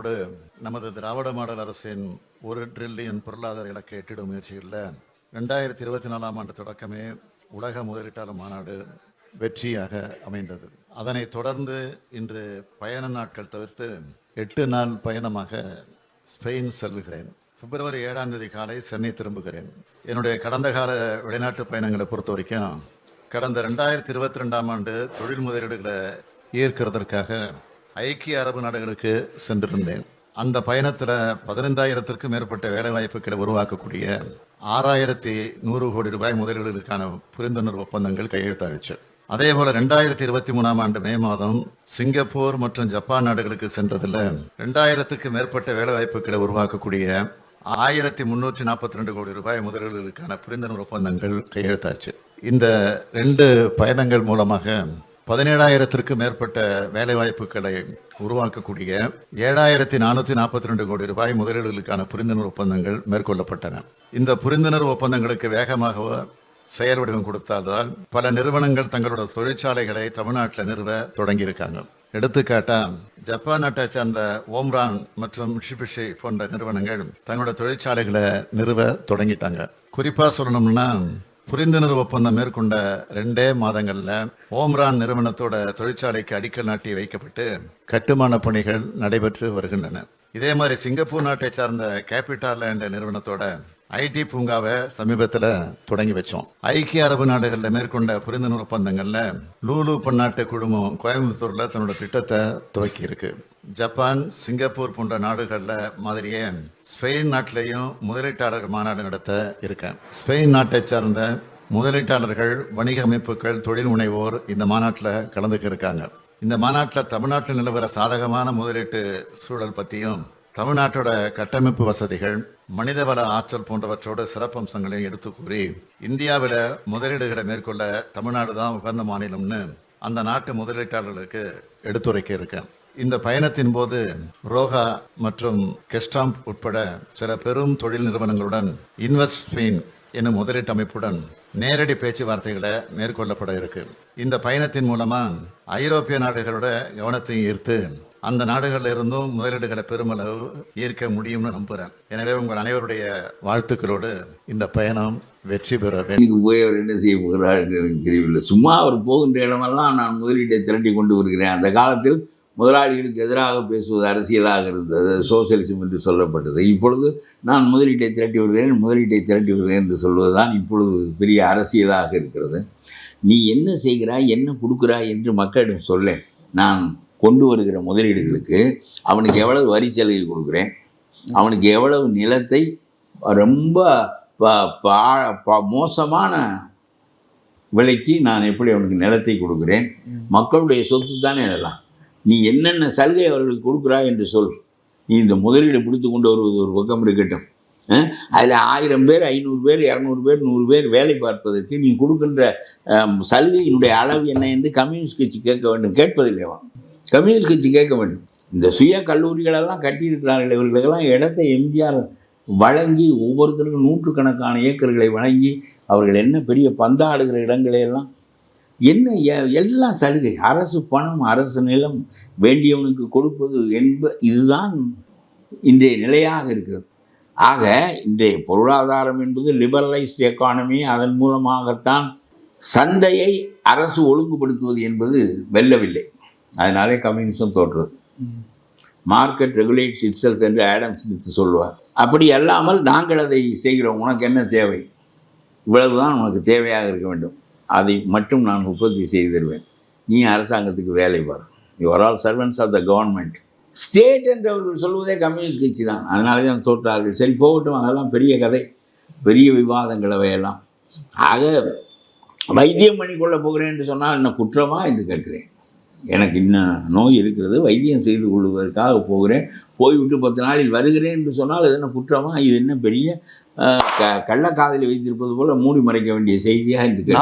நோக்கத்தோடு நமது திராவிட மாடல் அரசின் 1 டிரில்லியன் பொருளாதார இலக்கை எட்டிடும் முயற்சிகளில் 2024ஆம் ஆண்டு தொடக்கமே உலக முதலீட்டாளர் மாநாடு வெற்றியாக அமைந்தது. அதனைத் தொடர்ந்து இன்று பயண நாட்கள் தவிர்த்து 8 நாள் பயணமாக ஸ்பெயின் செல்கிறேன். பிப்ரவரி 7ஆம் தேதி காலை சென்னை திரும்புகிறேன். என்னுடைய கடந்த கால வெளிநாட்டு பயணங்களை பொறுத்த வரைக்கும் கடந்த 2022ஆம் ஆண்டு தொழில் முதலீடுகளை ஈர்க்கிறதற்காக ஐக்கிய அரபு நாடுகளுக்கு சென்றிருந்தேன். அந்த பயணத்தில் 15,000த்திற்கும் மேற்பட்ட வேலைவாய்ப்புகளை உருவாக்கக்கூடிய 6,100 கோடி ரூபாய் முதலீடுகளுக்கான புரிந்துணர்வு ஒப்பந்தங்கள் கையெழுத்தாச்சு. அதே போல 2023ஆம் ஆண்டு மே மாதம் சிங்கப்பூர் மற்றும் ஜப்பான் நாடுகளுக்கு சென்றதில் 2000த்துக்கு மேற்பட்ட வேலைவாய்ப்புகளை உருவாக்கக்கூடிய 1,342 கோடி ரூபாய் முதலீடுகளுக்கான புரிந்துணர்வு ஒப்பந்தங்கள் கையெழுத்தாச்சு. இந்த 2 பயணங்கள் மூலமாக 17,000த்திற்கும் மேற்பட்ட வேலைவாய்ப்புகளை உருவாக்கக்கூடிய 7,442 கோடி ரூபாய் முதலீடுகளுக்கான புரிந்துணர்வு ஒப்பந்தங்கள் மேற்கொள்ளப்பட்டன. இந்த புரிந்துணர்வு ஒப்பந்தங்களுக்கு வேகமாக செயல் வடிவம் கொடுத்தால்தான் பல நிறுவனங்கள் தங்களோட தொழிற்சாலைகளை தமிழ்நாட்டில் நிறுவ தொடங்கியிருக்காங்க. எடுத்துக்காட்டா ஜப்பான் நாட்டை சேர்ந்த ஓம்ரான் மற்றும் மிட்சுபிஷி போன்ற நிறுவனங்கள் தங்களோட தொழிற்சாலைகளை நிறுவ தொடங்கிட்டாங்க. குறிப்பா சொல்லணும்னா புரிந்துணர்வு ஒப்பந்தம் மேற்கொண்ட 2 மாதங்கள்ல ஓம்ரான் நிறுவனத்தோட தொழிற்சாலைக்கு அடிக்கல் நாட்டி வைக்கப்பட்டு கட்டுமான பணிகள் நடைபெற்று வருகின்றன. இதே மாதிரி சிங்கப்பூர் நாட்டை சார்ந்த கேபிட்டல் லேண்ட் நிறுவனத்தோட ஐடி பூங்காவை சமீபத்தில் தொடங்கி வச்சோம். ஐக்கிய அரபு நாடுகளில் மேற்கொண்ட புரிந்துணர்வு ஒப்பந்தங்கள்ல லூலு பன்னாட்டு குழுமம் கோயம்புத்தூர்ல தன்னோட திட்டத்தை துவக்கி இருக்கு. ஜப்பான், சிங்கப்பூர் போன்ற நாடுகள்ல மாதிரியே ஸ்பெயின் நாட்டிலையும் முதலீட்டாளர் மாநாடு நடத்த இருக்கேன். ஸ்பெயின் நாட்டை சார்ந்த முதலீட்டாளர்கள், வணிக அமைப்புகள், தொழில் முனைவோர் இந்த மாநாட்டில் கலந்துக்க இருக்காங்க. இந்த மாநாட்டில் தமிழ்நாட்டில் நிலவர சாதகமான முதலீட்டு சூழல் பற்றியும் தமிழ்நாட்டோட கட்டமைப்பு வசதிகள், மனிதவள ஆற்றல் போன்றவற்றோட சிறப்பம்சங்களையும் எடுத்து கூறி இந்தியாவில் முதலீடுகளை மேற்கொள்ள தமிழ்நாடு தான் உகந்த மாநிலம்னு அந்த நாட்டு முதலீட்டாளர்களுக்கு எடுத்துரைக்க இருக்கேன். இந்த பயணத்தின் போது ரோஹா மற்றும் கெஸ்டாம்ப் உட்பட சில பெரும் தொழில் நிறுவனங்களுடன் இன்வெஸ்ட் ஸ்பெயின் என்னும் முதலீட்டு அமைப்புடன் நேரடி பேச்சுவார்த்தைகளை மேற்கொள்ளப்பட இருக்கு. இந்த பயணத்தின் மூலமா ஐரோப்பிய நாடுகளோட கவனத்தையும் ஈர்த்து அந்த நாடுகளில் இருந்தும் முதலீடுகளை பெருமளவு ஈர்க்க முடியும்னு நம்புறேன். எனவே உங்கள் அனைவருடைய வாழ்த்துக்களோடு இந்த பயணம் வெற்றி பெற வேண்டும். போய் அவர் என்ன செய்ய போகிறார் எனக்கு தெரியவில்லை. சும்மா அவர் போகின்ற இடமெல்லாம் நான் முதலீட்டை திரட்டி கொண்டு வருகிறேன். அந்த காலத்தில் முதலாளிகளுக்கு எதிராக பேசுவது அரசியலாக இருந்தது, சோசியலிசம் என்று சொல்லப்பட்டது. இப்பொழுது நான் முதலீட்டை திரட்டி வருகிறேன் என்று சொல்வதுதான் இப்பொழுது பெரிய அரசியலாக இருக்கிறது. நீ என்ன செய்கிறாய், என்ன கொடுக்குறாய் என்று மக்களிடம் சொல்ல. நான் கொண்டு வருகிற முதலீடுகளுக்கு அவனுக்கு எவ்வளவு வரி சலுகை கொடுக்குறேன், அவனுக்கு எவ்வளவு நிலத்தை ரொம்ப மோசமான விலைக்கு நான் எப்படி அவனுக்கு நிலத்தை கொடுக்குறேன். மக்களுடைய சொத்து தானே இதெல்லாம். நீ என்னென்ன சலுகை அவர்களுக்கு கொடுக்குறாய் என்று சொல். நீ இந்த முதலீடு பிடித்து கொண்டு வருவது ஒரு பக்கம் இருக்கட்டும். அதில் 1000 பேர், 500 பேர், 200 பேர், 100 பேர் வேலை பார்ப்பதற்கு நீ கொடுக்கின்ற சலுகையினுடைய அளவு என்ன என்று கம்யூனிஸ்ட் கட்சி கேட்க வேண்டும். கேட்பதில்லைவா? கம்யூனிஸ்ட் கட்சி கேட்க வேண்டும். இந்த சுய கல்லூரிகளெல்லாம் கட்டியிருக்கிறார்கள். இவர்களுக்கெல்லாம் இடத்தை எம்ஜிஆர் வழங்கி ஒவ்வொருத்தருக்கும் 100கணக்கான ஏக்கர்களை வழங்கி அவர்கள் என்ன பெரிய பந்தாடுகிற இடங்களையெல்லாம் என்ன எல்லாம் சலுகை. அரசு பணம், அரசு நிலம் வேண்டியவனுக்கு கொடுப்பது இதுதான் இன்றைய நிலையாக இருக்கிறது. ஆக இன்றைய பொருளாதாரம் என்பது லிபரலைஸ்ட் எக்கானமி. அதன் மூலமாகத்தான் சந்தையை அரசு ஒழுங்குபடுத்துவது என்பது வெல்லவில்லை. அதனாலே கம்யூனிசம் தோற்றுவது. மார்க்கெட் ரெகுலேட்ஸ் இட்செல்ஃப் என்று ஆடம் ஸ்மித் சொல்லுவார். அப்படி அல்லாமல் நாங்கள் அதை செய்கிறோம். உனக்கு என்ன தேவை, இவ்வளவுதான் உனக்கு தேவையாக இருக்க வேண்டும், அதை மட்டும் நான் உற்பத்தி செய்து தருவேன், நீ அரசாங்கத்துக்கு வேலை பாரு, you are all servants of the government. State என்று அவர்கள் சொல்வதே கம்யூனிஸ்ட் கட்சி தான். அதனாலே தான் தோற்றார்கள். சரி, போகட்டும், அதெல்லாம் பெரிய கதை, பெரிய விவாதங்கள் அவையெல்லாம். ஆக வைத்தியம் பண்ணி கொள்ள போகிறேன் என்று சொன்னால் என்ன குற்றமா என்று கேட்கிறேன். எனக்கு இன்னும் நோய் இருக்கிறது, வைத்தியம் செய்து கொள்வதற்காக போகிறேன், போய்விட்டு 10 நாளில் வருகிறேன் என்று சொன்னால் அது என்ன குற்றமா? இது என்ன பெரிய கள்ளக்காதலை வைத்திருப்பது போல மூடி மறைக்க வேண்டிய செய்தியாக என்று